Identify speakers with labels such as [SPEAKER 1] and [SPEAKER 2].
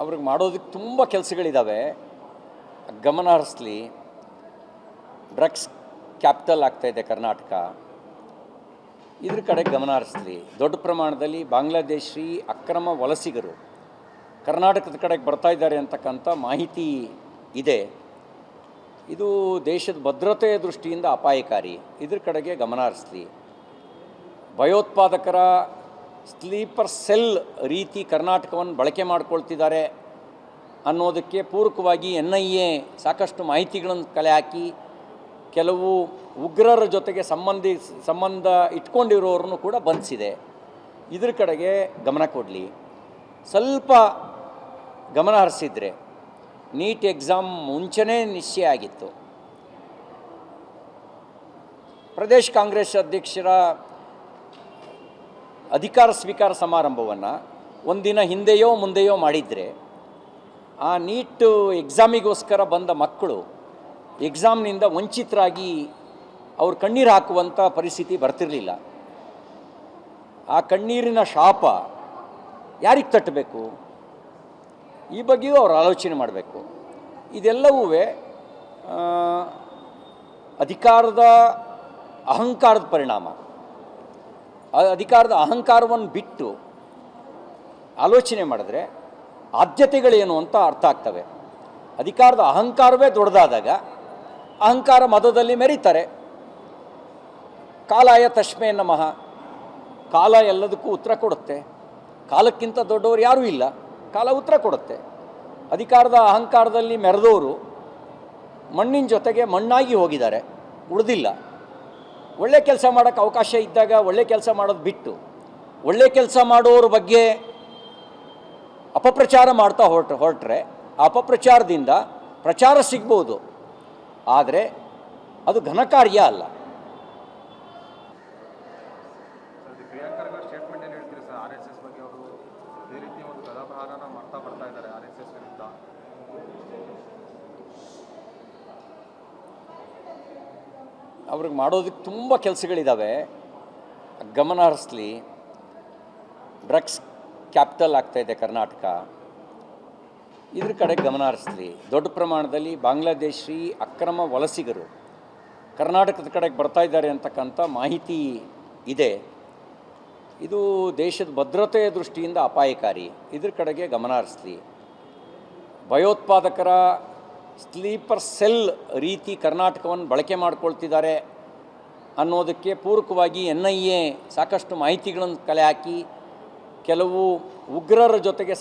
[SPEAKER 1] ಅವ್ರಿಗೆ ಮಾಡೋದಕ್ಕೆ ತುಂಬ ಕೆಲಸಗಳಿದ್ದಾವೆ. ಗಮನ ಹರಿಸಲಿ. ಡ್ರಗ್ಸ್ ಕ್ಯಾಪಿಟಲ್ ಆಗ್ತಾಯಿದೆ ಕರ್ನಾಟಕ, ಇದ್ರ ಕಡೆ ಗಮನ ಹರಿಸಲಿ. ದೊಡ್ಡ ಪ್ರಮಾಣದಲ್ಲಿ ಬಾಂಗ್ಲಾದೇಶಿ ಅಕ್ರಮ ವಲಸಿಗರು ಕರ್ನಾಟಕದ ಕಡೆಗೆ ಬರ್ತಾ ಇದ್ದಾರೆ ಅಂತಕ್ಕಂಥ ಮಾಹಿತಿ ಇದೆ. ಇದು ದೇಶದ ಭದ್ರತೆಯ ದೃಷ್ಟಿಯಿಂದ ಅಪಾಯಕಾರಿ. ಇದ್ರ ಕಡೆಗೆ ಗಮನ ಹರಿಸಲಿ. ಭಯೋತ್ಪಾದಕರ ಸ್ಲೀಪರ್ ಸೆಲ್ ರೀತಿ ಕರ್ನಾಟಕವನ್ನು ಬಳಕೆ ಮಾಡ್ಕೊಳ್ತಿದ್ದಾರೆ ಅನ್ನೋದಕ್ಕೆ ಪೂರಕವಾಗಿ NIA ಸಾಕಷ್ಟು ಮಾಹಿತಿಗಳನ್ನು ಕಲೆ ಹಾಕಿ ಕೆಲವು ಉಗ್ರರ ಜೊತೆಗೆ ಸಂಬಂಧ ಇಟ್ಕೊಂಡಿರೋರನ್ನು ಕೂಡ ಬಂಧಿಸಿದೆ. ಇದ್ರ ಕಡೆಗೆ ಗಮನ ಕೊಡಲಿ. ಸ್ವಲ್ಪ ಗಮನ ಹರಿಸಿದರೆ ನೀಟ್ ಎಕ್ಸಾಮ್ ಮುಂಚೆನೇ ನಿಶ್ಚಯ ಆಗಿತ್ತು. ಪ್ರದೇಶ್ ಕಾಂಗ್ರೆಸ್ ಅಧ್ಯಕ್ಷರ ಅಧಿಕಾರ ಸ್ವೀಕಾರ ಸಮಾರಂಭವನ್ನು ಒಂದಿನ ಹಿಂದೆಯೋ ಮುಂದೆಯೋ ಮಾಡಿದರೆ ಆ ನೀಟ್ ಎಕ್ಸಾಮಿಗೋಸ್ಕರ ಬಂದ ಮಕ್ಕಳು ಎಕ್ಸಾಮ್ನಿಂದ ವಂಚಿತರಾಗಿ ಅವ್ರು ಕಣ್ಣೀರು ಹಾಕುವಂಥ ಪರಿಸ್ಥಿತಿ ಬರ್ತಿರಲಿಲ್ಲ. ಆ ಕಣ್ಣೀರಿನ ಶಾಪ ಯಾರಿಗೆ ತಟ್ಟಬೇಕು? ಈ ಬಗ್ಗೆಯೂ ಅವರು ಆಲೋಚನೆ ಮಾಡಬೇಕು. ಇದೆಲ್ಲವೂ ಅಧಿಕಾರದ ಅಹಂಕಾರದ ಪರಿಣಾಮ. ಅಧಿಕಾರದ ಅಹಂಕಾರವನ್ನು ಬಿಟ್ಟು ಆಲೋಚನೆ ಮಾಡಿದ್ರೆ ಆದ್ಯತೆಗಳೇನು ಅಂತ ಅರ್ಥ ಆಗ್ತವೆ. ಅಧಿಕಾರದ ಅಹಂಕಾರವೇ ದೊಡ್ಡದಾದಾಗ ಅಹಂಕಾರ ಮದದಲ್ಲಿ ಮೆರೀತಾರೆ. ಕಾಲಾಯ ತಸ್ಮೈ ನಮಃ. ಕಾಲ ಎಲ್ಲದಕ್ಕೂ ಉತ್ತರ ಕೊಡುತ್ತೆ. ಕಾಲಕ್ಕಿಂತ ದೊಡ್ಡವರು ಯಾರೂ ಇಲ್ಲ. ಕಾಲ ಉತ್ತರ ಕೊಡುತ್ತೆ. ಅಧಿಕಾರದ ಅಹಂಕಾರದಲ್ಲಿ ಮೆರೆದವರು ಮಣ್ಣಿನ ಜೊತೆಗೆ ಮಣ್ಣಾಗಿ ಹೋಗಿದ್ದಾರೆ, ಉಳಿದಿಲ್ಲ. ಒಳ್ಳೆ ಕೆಲಸ ಮಾಡೋಕ್ಕೆ ಅವಕಾಶ ಇದ್ದಾಗ ಒಳ್ಳೆ ಕೆಲಸ ಮಾಡೋದು ಬಿಟ್ಟು ಒಳ್ಳೆ ಕೆಲಸ ಮಾಡೋರ ಬಗ್ಗೆ ಅಪಪ್ರಚಾರ ಮಾಡ್ತಾ ಹೊರಟ್ರೆ ಆ ಅಪಪ್ರಚಾರದಿಂದ ಪ್ರಚಾರ ಸಿಗ್ಬೋದು, ಆದರೆ ಅದು ಘನಕಾರ್ಯ ಅಲ್ಲ. ಅವ್ರಿಗೆ ಮಾಡೋದಕ್ಕೆ ತುಂಬ ಕೆಲಸಗಳಿದ್ದಾವೆ. ಗಮನ ಹರಿಸಲಿ. ಡ್ರಗ್ಸ್ ಕ್ಯಾಪಿಟಲ್ ಆಗ್ತಾಯಿದೆ ಕರ್ನಾಟಕ, ಇದ್ರ ಕಡೆ ಗಮನ ಹರಿಸಲಿ. ದೊಡ್ಡ ಪ್ರಮಾಣದಲ್ಲಿ ಬಾಂಗ್ಲಾದೇಶಿ ಅಕ್ರಮ ವಲಸಿಗರು ಕರ್ನಾಟಕದ ಕಡೆಗೆ ಬರ್ತಾ ಇದ್ದಾರೆ ಅಂತಕ್ಕಂಥ ಮಾಹಿತಿ ಇದೆ. ಇದು ದೇಶದ ಭದ್ರತೆಯ ದೃಷ್ಟಿಯಿಂದ ಅಪಾಯಕಾರಿ. ಇದ್ರ ಕಡೆಗೆ ಗಮನ ಹರಿಸಲಿ. ಭಯೋತ್ಪಾದಕರ ಸ್ಲೀಪರ್ ಸೆಲ್ ರೀತಿ ಕರ್ನಾಟಕವನ್ನು ಬಳಕೆ ಮಾಡ್ಕೊಳ್ತಿದ್ದಾರೆ ಅನ್ನೋದಕ್ಕೆ ಪೂರಕವಾಗಿ NIA ಸಾಕಷ್ಟು ಮಾಹಿತಿಗಳನ್ನು ಕಲೆ ಹಾಕಿ ಕೆಲವು ಉಗ್ರರ ಜೊತೆಗೆ